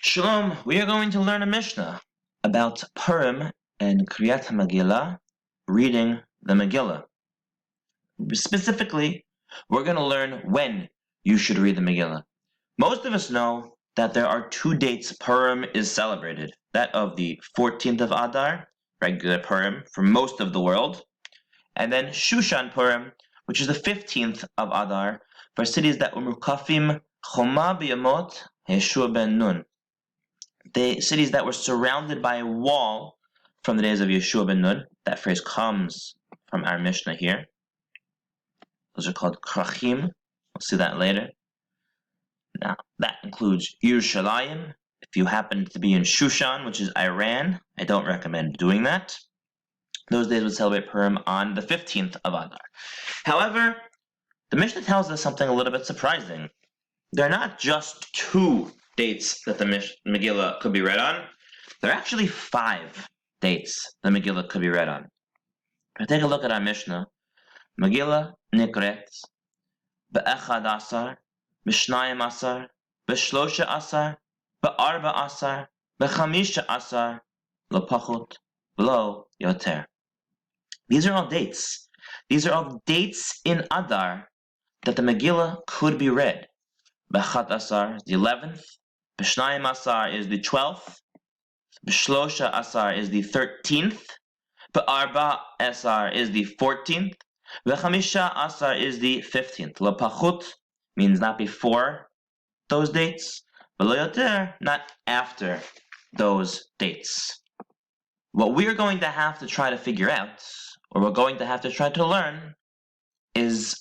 Shalom, we are going to learn a Mishnah about Purim and Kriyat Megilah, reading the Megillah. Specifically, we're going to learn when you should read the Megillah. Most of us know that there are two dates Purim is celebrated, that of the 14th of Adar, regular Purim for most of the world, and then Shushan Purim, which is the 15th of Adar, for cities that were mukafim Choma b'yamot Yeshua ben Nun. The cities that were surrounded by a wall from the days of Yeshua ben Nun. That phrase comes from our Mishnah here. Those are called krachim. We'll see that later. Now, that includes Yerushalayim. If you happen to be in Shushan, which is Iran, I don't recommend doing that. Those days would celebrate Purim on the 15th of Adar. However, the Mishnah tells us something a little bit surprising. There are not just two dates that the Megillah could be read on. There are actually 5 dates the Megillah could be read on. If we take a look at our Mishnah, Megillah nikret be'echad asar, be'shnayim asar, be'shlosha asar, be'arba asar, be'chamisha asar, lo pachut, lo yoter. These are all dates. These are all dates in Adar that the Megillah could be read. Be'echad asar is the 11th, B'shnayim asar is the 12th, B'shlosha asar is the 13th, B'arba asar is the 14th, B'chamisha asar is the 15th. Lo pachut means not before those dates, but lo yoter, not after those dates. What we're going to have to try to figure out, or we're going to have to try to learn, is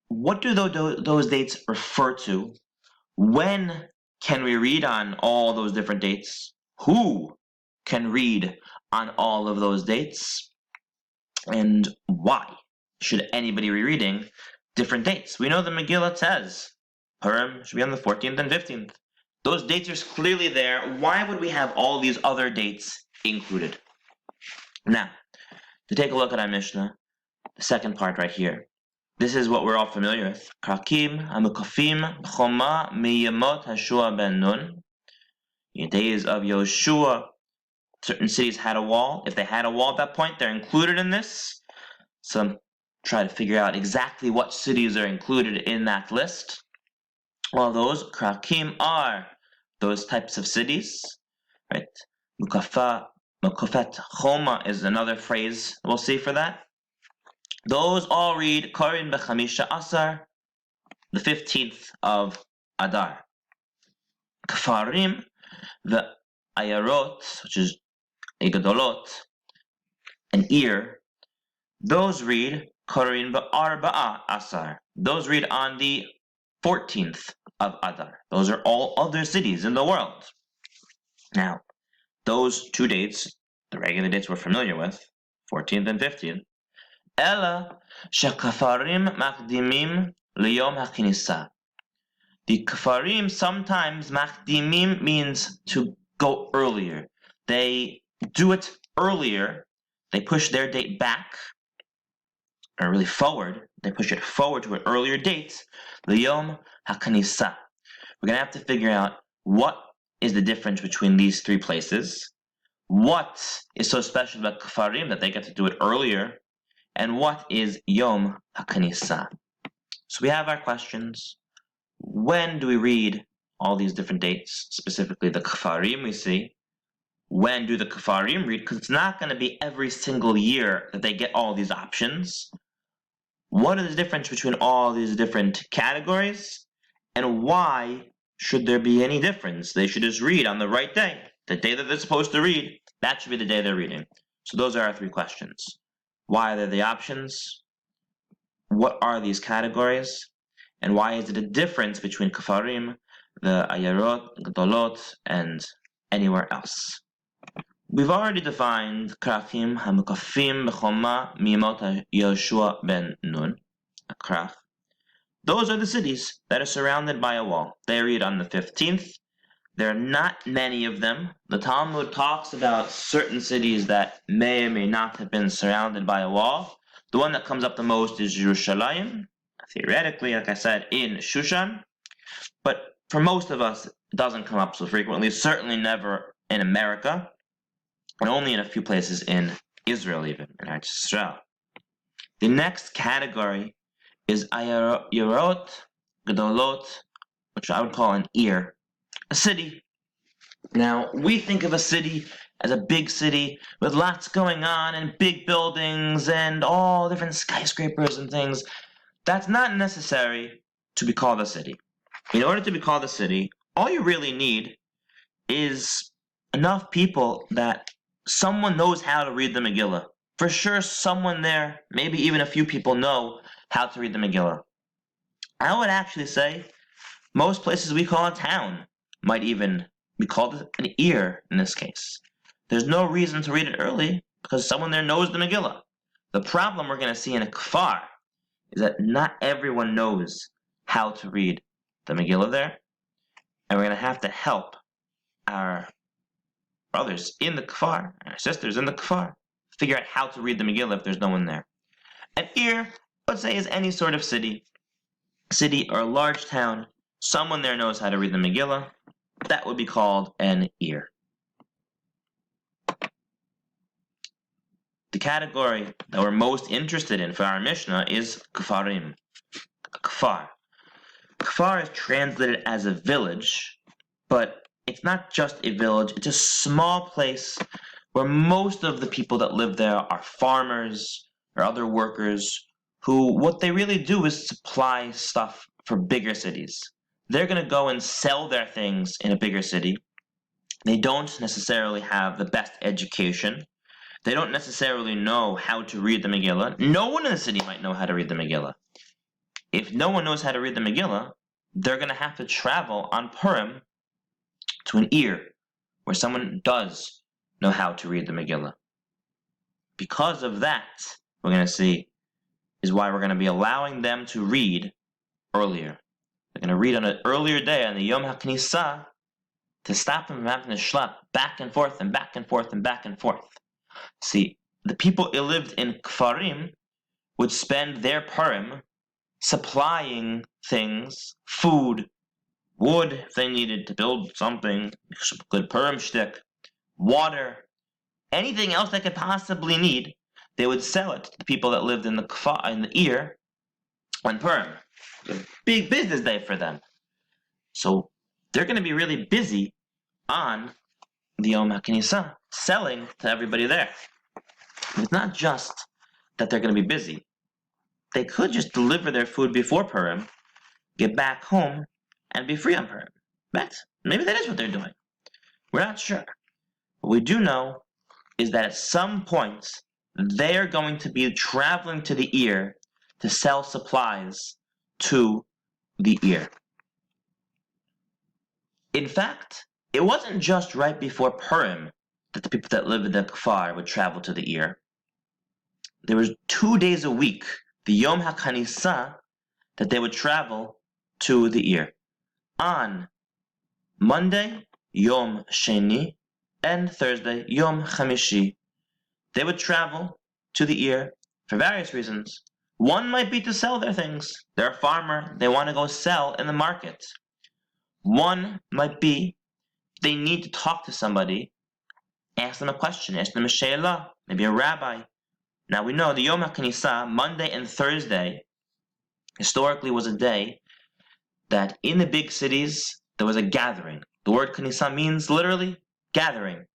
what do those dates refer to? When can we read on all those different dates? Who can read on all of those dates? And why should anybody be reading different dates? We know the Megillah says Purim should be on the 14th and 15th. Those dates are clearly there. Why would we have all these other dates included? Now, to take a look at our Mishnah, the second part right here. This is what we're all familiar with. Krakim, Hamukafim, Choma, Miyamot, Yeshua ben Nun. In the days of Yoshua, certain cities had a wall. If they had a wall at that point, they're included in this. So try to figure out exactly what cities are included in that list. All those Krakim are those types of cities, right? Mukafet Choma is another phrase we'll see for that. Those all read Korin Bechamisha Asar, the 15th of Adar. Kafarim, the Ayarot, which is Egadolot, an ear, those read Korin Be'arba'a Asar. Those read on the 14th of Adar. Those are all other cities in the world. Now, those two dates, the regular dates we're familiar with, 14th and 15th, Ella shekafarim makdimim liyom hakinisa. The kafarim sometimes makdimim means to go earlier. They do it earlier. They push their date back, or really forward. They push it forward to an earlier date. Liyom hakinisa. We're gonna have to figure out what is the difference between these 3 places. What is so special about kafarim that they get to do it earlier? And what is Yom HaKanisa? So we have our questions. When do we read all these different dates? Specifically the Kafarim we see. When do the Kafarim read? Because it's not going to be every single year that they get all these options. What is the difference between all these different categories? And why should there be any difference? They should just read on the right day. The day that they're supposed to read, that should be the day they're reading. So those are our 3 questions. Why are there the options? What are these categories? And why is it a difference between Kafarim, the Ayarot, Gadolot, and anywhere else? We've already defined Krachim, Hamukafim, Bechoma, Miyamot, Yoshua ben Nun, a Krach. Those are the cities that are surrounded by a wall. They read on the 15th. There are not many of them. The Talmud talks about certain cities that may or may not have been surrounded by a wall. The one that comes up the most is Yerushalayim, theoretically, like I said, in Shushan. But for most of us, it doesn't come up so frequently, certainly never in America, and only in a few places in Israel even, in Eretz Israel. The next category is Ayarot Gedolot, which I would call an ear, a city. Now, we think of a city as a big city with lots going on and big buildings and all different skyscrapers and things. That's not necessary to be called a city. In order to be called a city, all you really need is enough people that someone knows how to read the Megillah. For sure, someone there, maybe even a few people, know how to read the Megillah. I would actually say most places we call a town might even be called an ear in this case. There's no reason to read it early because someone there knows the Megillah. The problem we're going to see in a kfar is that not everyone knows how to read the Megillah there, and we're going to have to help our brothers in the kfar, our sisters in the kfar, figure out how to read the Megillah if there's no one there. An ear, let's say, is any sort of city or a large town. Someone there knows how to read the Megillah. That would be called an ear. The category that we're most interested in for our Mishnah is kfarim. Kfar. Kfar is translated as a village, but it's not just a village. It's a small place where most of the people that live there are farmers or other workers who, what they really do is supply stuff for bigger cities. They're going to go and sell their things in a bigger city. They don't necessarily have the best education. They don't necessarily know how to read the Megillah. No one in the city might know how to read the Megillah. If no one knows how to read the Megillah, they're going to have to travel on Purim to an ear where someone does know how to read the Megillah. Because of that, we're going to see, is why we're going to be allowing them to read earlier. They're going to read on an earlier day, on the Yom HaKnisah, to stop them from having to schlep back and forth and back and forth and back and forth. See, the people who lived in Kfarim would spend their Purim supplying things, food, wood if they needed to build something, good Purim shtick, water, anything else they could possibly need. They would sell it to the people that lived in the Kfar, in the ear, on Purim. It was a big business day for them. So they're going to be really busy on the Yom HaKnisah, selling to everybody there. It's not just that they're going to be busy. They could just deliver their food before Purim, get back home, and be free on Purim. Maybe that is what they're doing. We're not sure. What we do know is that at some point, they're going to be traveling to the ear to sell supplies to the ear. In fact, it wasn't just right before Purim that the people that live in the Kfar would travel to the ear. There was 2 days a week, the Yom HaKnisah, that they would travel to the ear. On Monday, Yom Sheni, and Thursday, Yom Chamishi, they would travel to the ear for various reasons. One might be to sell their things. They're a farmer. They want to go sell in the market. One might be they need to talk to somebody, ask them a question, ask them a Megilah, maybe a rabbi. Now we know the Yom HaKnisah, Monday and Thursday, historically was a day that in the big cities there was a gathering. The word Knisah means literally gathering.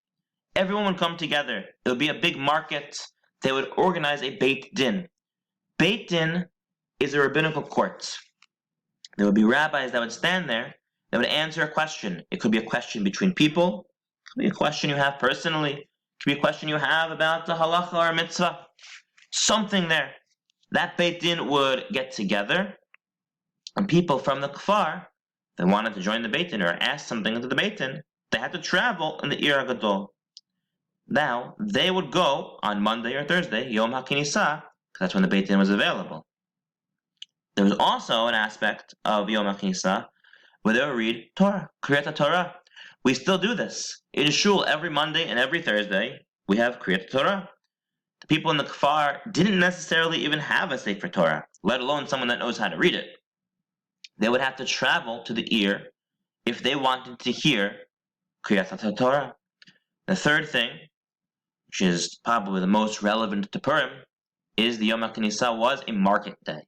Everyone would come together. It would be a big market. They would organize a Beit Din. Beit Din is a rabbinical court. There would be rabbis that would stand there. They would answer a question. It could be a question between people. It could be a question you have personally. It could be a question you have about the halacha or mitzvah. Something there. That Beit Din would get together, and people from the Kfar that wanted to join the Beit Din or ask something into the Beit Din, they had to travel in the Ir HaGadol. Now, they would go on Monday or Thursday, Yom HaKnisah, because that's when the Beit Din was available. There was also an aspect of Yom HaKnisah where they would read Torah, Kriyat Torah. We still do this. In Shul, every Monday and every Thursday, we have Kriyat Torah. The people in the Kfar didn't necessarily even have a Sefer Torah, let alone someone that knows how to read it. They would have to travel to the ear if they wanted to hear Kriyat Torah. The third thing, which is probably the most relevant to Purim, is the Yom HaKnisa was a market day.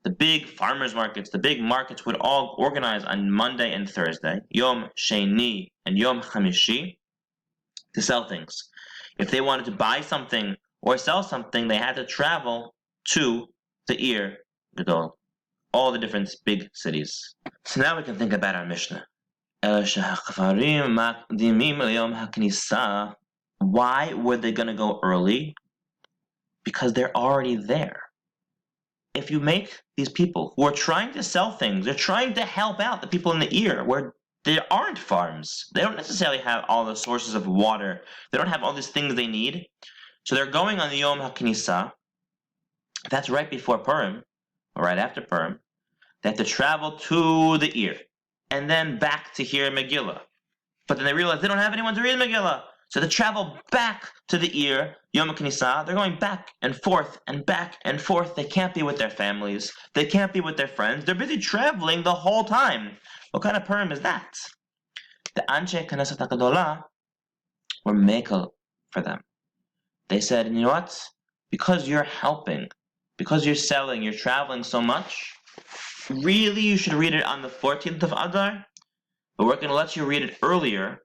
The big farmers markets, the big markets would all organize on Monday and Thursday, Yom Sheni and Yom Chamishi, to sell things. If they wanted to buy something or sell something, they had to travel to the Ir Gadol, all the different big cities. So now we can think about our Mishnah. Why were they going to go early? Because they're already there. If you make these people who are trying to sell things, they're trying to help out the people in the Ir where there aren't farms. They don't necessarily have all the sources of water. They don't have all these things they need. So they're going on the Yom HaKnisa. That's right before Purim, or right after Purim. They have to travel to the Ir and then back to hear Megilah. But then they realize they don't have anyone to read Megilah. So they travel back to the Ir, Yom HaKnisa. They're going back and forth and back and forth. They can't be with their families. They can't be with their friends. They're busy traveling the whole time. What kind of Purim is that? The Anshe Knesset HaGadolah were Megilah for them. They said, you know what? Because you're helping, because you're selling, you're traveling so much, really you should read it on the 14th of Adar, but we're going to let you read it earlier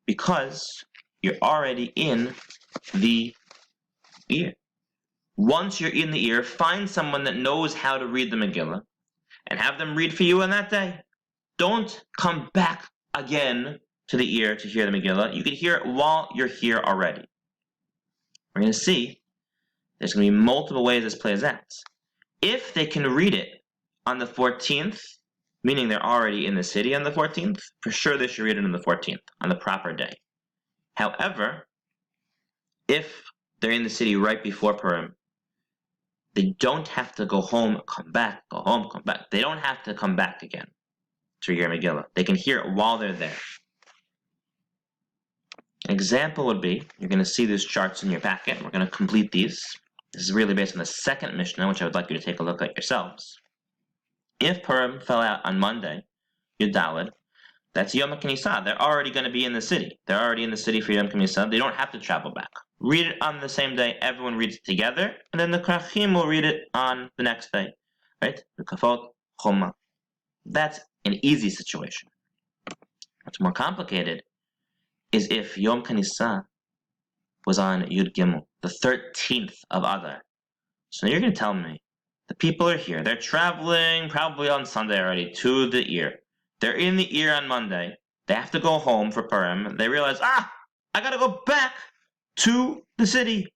because you're already in the Ir. Once you're in the Ir, find someone that knows how to read the Megillah and have them read for you on that day. Don't come back again to the Ir to hear the Megillah. You can hear it while you're here already. We're going to see there's going to be multiple ways this plays out. If they can read it on the 14th, meaning they're already in the city on the 14th, for sure they should read it on the 14th, on the proper day. However, if they're in the city right before Purim, they don't have to go home, come back, go home, come back. They don't have to come back again to hear Megillah. They can hear it while they're there. An example would be, you're going to see these charts in your packet. We're going to complete these. This is really based on the second Mishnah, which I would like you to take a look at yourselves. If Purim fell out on Monday, Yud Daled, that's Yom HaKnisa. They're already going to be in the city. They're already in the city for Yom HaKnisa. They don't have to travel back. Read it on the same day. Everyone reads it together, and then the Krachim will read it on the next day. Right? The Kafot Choma. That's an easy situation. What's more complicated is if Yom HaKnisa was on Yud Gimel, the 13th of Adar. So you're going to tell me, the people are here. They're traveling probably on Sunday already to the Ir. They're in the Ir on Monday. They have to go home for Purim. They realize, I got to go back to the city.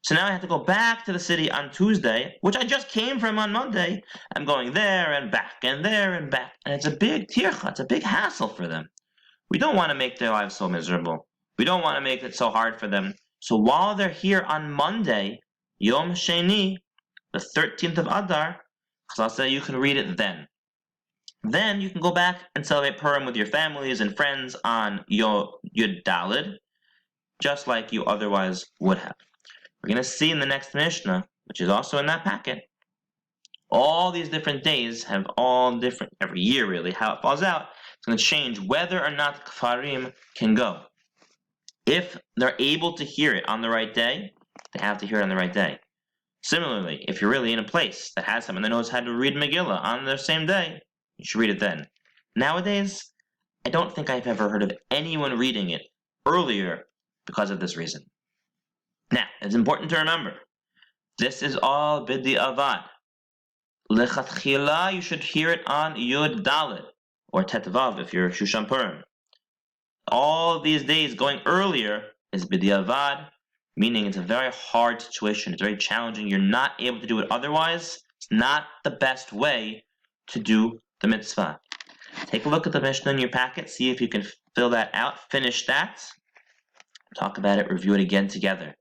So now I have to go back to the city on Tuesday, which I just came from on Monday. I'm going there and back and there and back. And it's a big tircha. It's a big hassle for them. We don't want to make their lives so miserable. We don't want to make it so hard for them. So while they're here on Monday, Yom Sheni, the 13th of Adar, Chazal say you can read it then. Then you can go back and celebrate Purim with your families and friends on Yud Daled, just like you otherwise would have. We're going to see in the next Mishnah, which is also in that packet, all these different days have all different, every year really, how it falls out. It's going to change whether or not Kfarim can go. If they're able to hear it on the right day, they have to hear it on the right day. Similarly, if you're really in a place that has someone that knows how to read Megillah on the same day, you should read it then. Nowadays, I don't think I've ever heard of anyone reading it earlier because of this reason. Now, it's important to remember, this is all b'di avad. Lechatchila, you should hear it on Yud Daled, or Tetvav if you're Shushan Purim. All these days going earlier is b'di avad, meaning it's a very hard situation. It's very challenging. You're not able to do it otherwise. It's not the best way to do the mitzvah. Take a look at the Mishnah in your packet. See if you can fill that out. Finish that. Talk about it. Review it again together.